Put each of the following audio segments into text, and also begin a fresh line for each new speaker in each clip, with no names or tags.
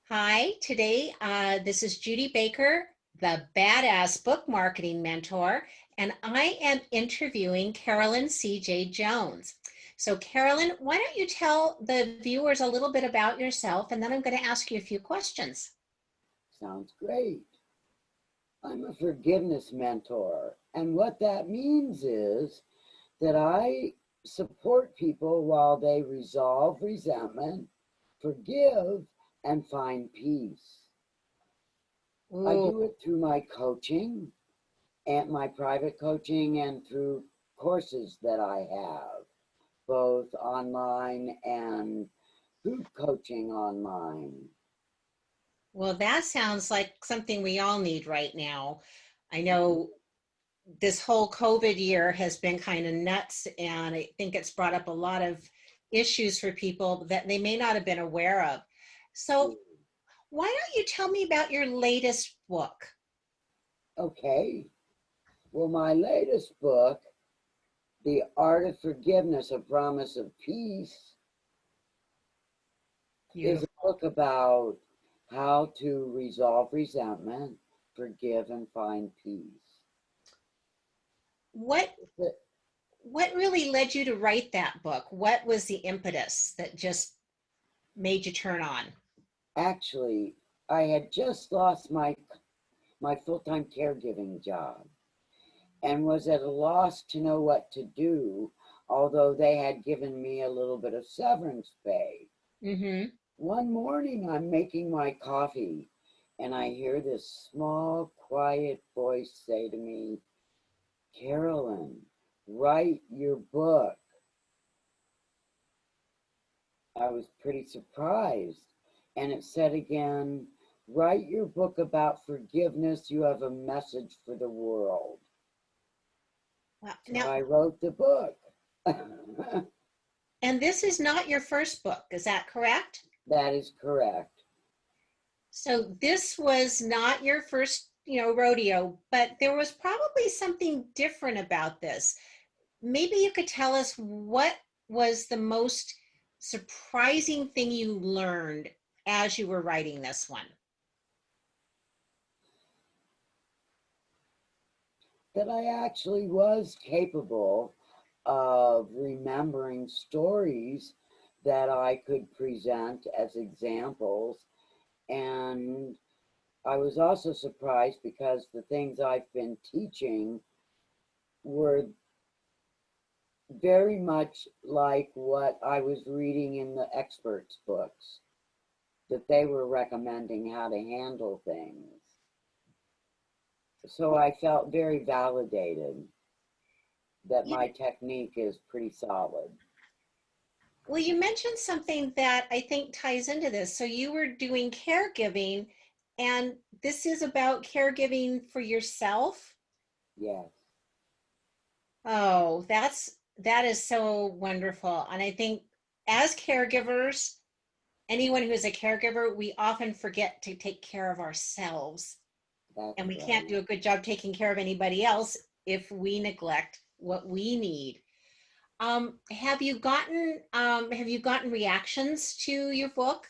Hi, today this is Judy Baker, the Badass Book Marketing Mentor, and I am interviewing Carolyn C.J. Jones. So Carolyn, why don't you tell the viewers a little bit about yourself, and then I'm going to ask you a few questions.
Sounds great. I'm a forgiveness mentor. And what that means is that I support people while they resolve resentment, forgive, and find peace. I
Ooh,
do it through my coaching and my private coaching and through courses that I have, both online and group coaching online.
well, that sounds like something we all need right now. I know this whole COVID year has been kind of nuts, and I think it's brought up a lot of issues for people that they may not have been aware of. So, why don't you tell me about your latest book?
Okay. Well, my latest book, The Art of Forgiveness, A Promise of Peace, is a
Beautiful.
book about how to resolve resentment, forgive, and find peace.
What what really led you to write that book? What was the impetus that just made you turn on?
Actually, I had just lost my full-time caregiving job and was at a loss to know what to do, although they had given me a little bit of severance pay.
Mm-hmm.
One morning, I'm making my coffee and I hear this small, quiet voice say to me, Carolyn, write your book. I was pretty surprised. And it said again, write your book about forgiveness. You have a message for the world.
Wow.
So
Now,
I wrote the book.
and this is not your first book, is that correct?
That is correct.
So this was not your first, rodeo, but there was probably something different about this. Maybe you could tell us what was the most surprising thing you learned as you were writing this one.
That I actually was capable of remembering stories that I could present as examples. And I was also surprised because the things I've been teaching were very much like what I was reading in the experts' books, that they were recommending how to handle things. So I felt very validated that
You,
my technique is pretty solid.
well, you mentioned something that I think ties into this. So you were doing caregiving, and this is about caregiving for yourself.
Yes,
Oh, that is so wonderful. And I think as caregivers, anyone who is a caregiver, we often forget to take care of ourselves.
that's
And we can't
right.
do a good job taking care of anybody else if we neglect what we need. Have you gotten reactions to your book?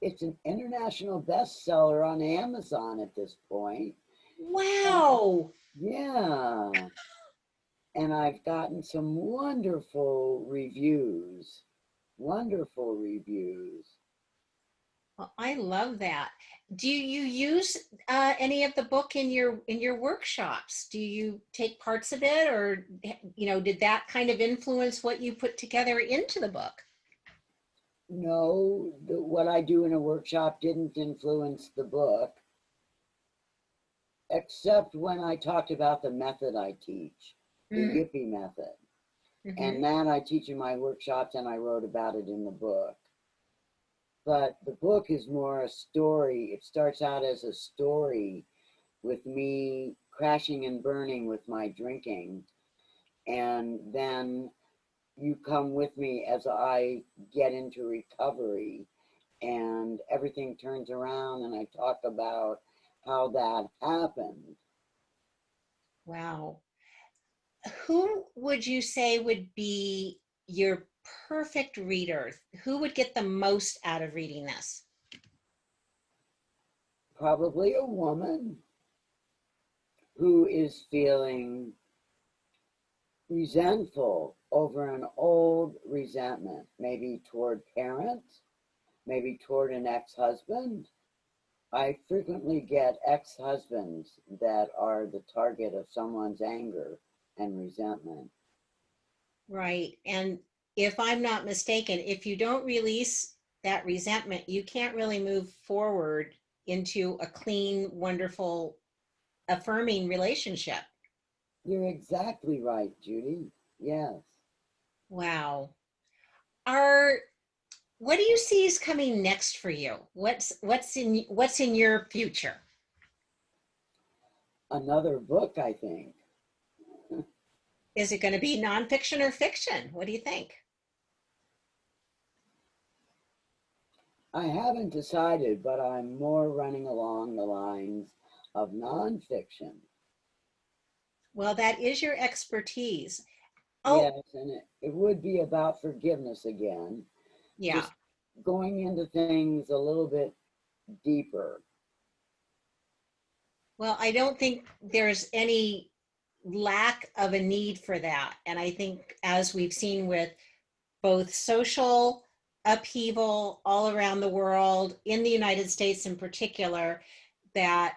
It's an international bestseller on Amazon at this point. And
Wow.
yeah, and I've gotten some wonderful reviews. Wonderful reviews.
Well, I love that. Do you use any of the book in your workshops? Do you take parts of it, or did that kind of influence what you put together into the book?
No, what I do in a workshop didn't influence the book, except when I talked about the method I teach, the Yippie method.
Mm-hmm.
And that I teach in my workshops and I wrote about it in the book. But the book is more a story. It starts out as a story with me crashing and burning with my drinking. And then you come with me as I get into recovery and everything turns around and I talk about how that happened.
Wow. Who would you say would be your perfect reader? Who would get the most out of reading this?
probably a woman who is feeling resentful over an old resentment, maybe toward parents, maybe toward an ex-husband. I frequently get ex-husbands that are the target of someone's anger and resentment.
Right. And if I'm not mistaken, if you don't release that resentment, you can't really move forward into a clean, wonderful, affirming relationship.
You're exactly right, Judy. Yes.
Wow. Are what do you see is coming next for you? What's in your future?
Another book, I think.
Is it going to be nonfiction or fiction? What do you think?
I haven't decided, but I'm more running along the lines of nonfiction.
Well, that is your expertise. Oh,
Yes, and it would be about forgiveness again,
yeah.
just going into things a little bit deeper.
Well, I don't think there's any lack of a need for that. And I think, as we've seen with both social upheaval all around the world, in the United States in particular, that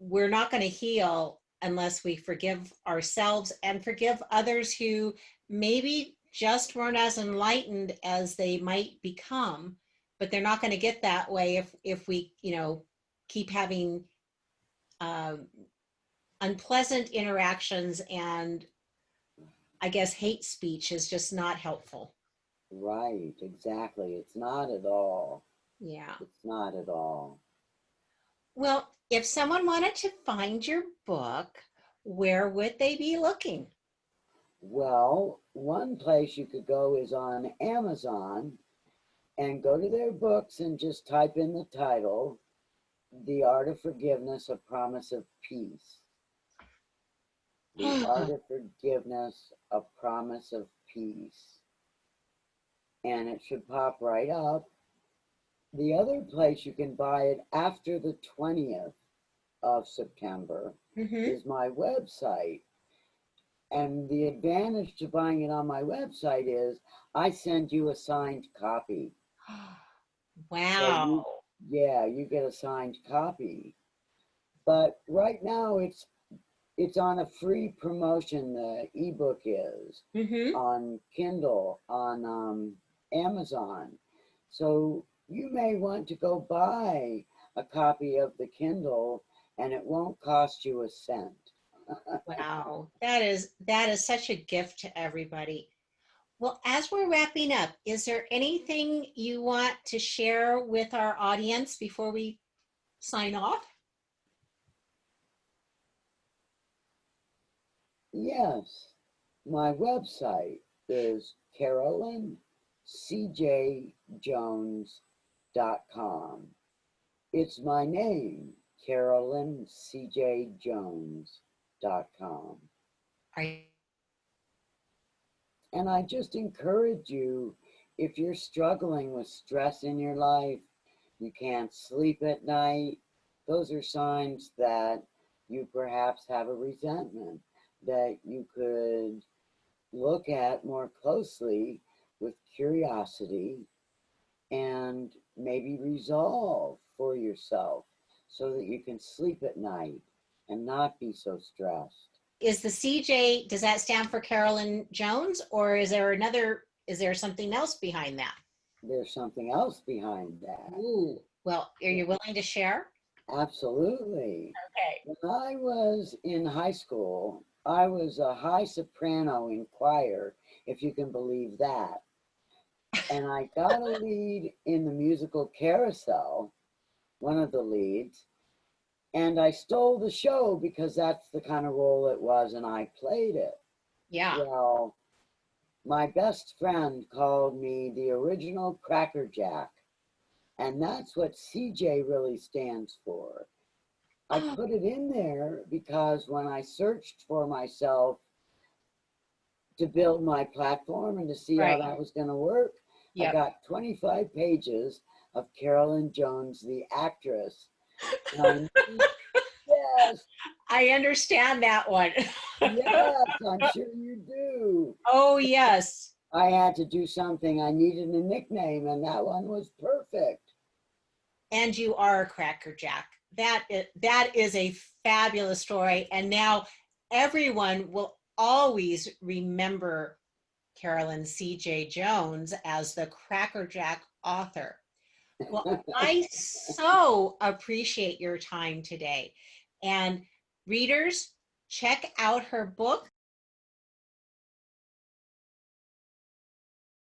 we're not going to heal unless we forgive ourselves and forgive others who maybe just weren't as enlightened as they might become, but they're not going to get that way if we, keep having um, unpleasant interactions, and I guess hate speech is just not helpful.
Right, exactly. It's not at all.
Yeah.
It's not at all.
Well, if someone wanted to find your book, where would they be looking?
Well, one place you could go is on Amazon and go to their books and just type in the title, The Art of Forgiveness, A Promise of Peace. The Art of Forgiveness, A Promise of Peace. And it should pop right up. The other place you can buy it after the 20th of September
Mm-hmm.
is my website. And the advantage to buying it on my website is I send you a signed copy. So
Wow.
yeah, you get a signed copy. But right now it's on a free promotion. The ebook is
Mm-hmm.
on Kindle, on Amazon. So you may want to go buy a copy of the Kindle, and it won't cost you a cent.
Wow. That is such a gift to everybody. Well, as we're wrapping up, is there anything you want to share with our audience before we sign off?
Yes, my website is CarolynCJJones.com. It's my name, CarolynCJJones.com.
Are you
And I just encourage you, if you're struggling with stress in your life, you can't sleep at night, those are signs that you perhaps have a resentment that you could look at more closely with curiosity and maybe resolve for yourself so that you can sleep at night and not be so stressed.
is the CJ, does that stand for Carolyn Jones, or is there something else behind that?
There's something else behind that.
Ooh, well, are you willing to share?
Absolutely.
Okay.
When I was in high school, I was a high soprano in choir, if you can believe that. And I got a lead in the musical Carousel, one of the leads, and I stole the show because that's the kind of role it was, and I played it.
Yeah.
Well, my best friend called me the original Cracker Jack, and that's what CJ really stands for. I
Oh,
put it in there because when I searched for myself to build my platform and to see how
right.
that was going to work, I
Yep.
got 25 pages of Carolyn Jones, the actress, Um, yes,
I understand that one.
yes, I'm sure you do.
Oh, yes.
I had to do something. I needed a nickname, and that one was perfect.
And you are a Cracker Jack. That is a fabulous story. And now everyone will always remember Carolyn C.J. Jones as the Cracker Jack author. Well, I so appreciate your time today. And readers, check out her book,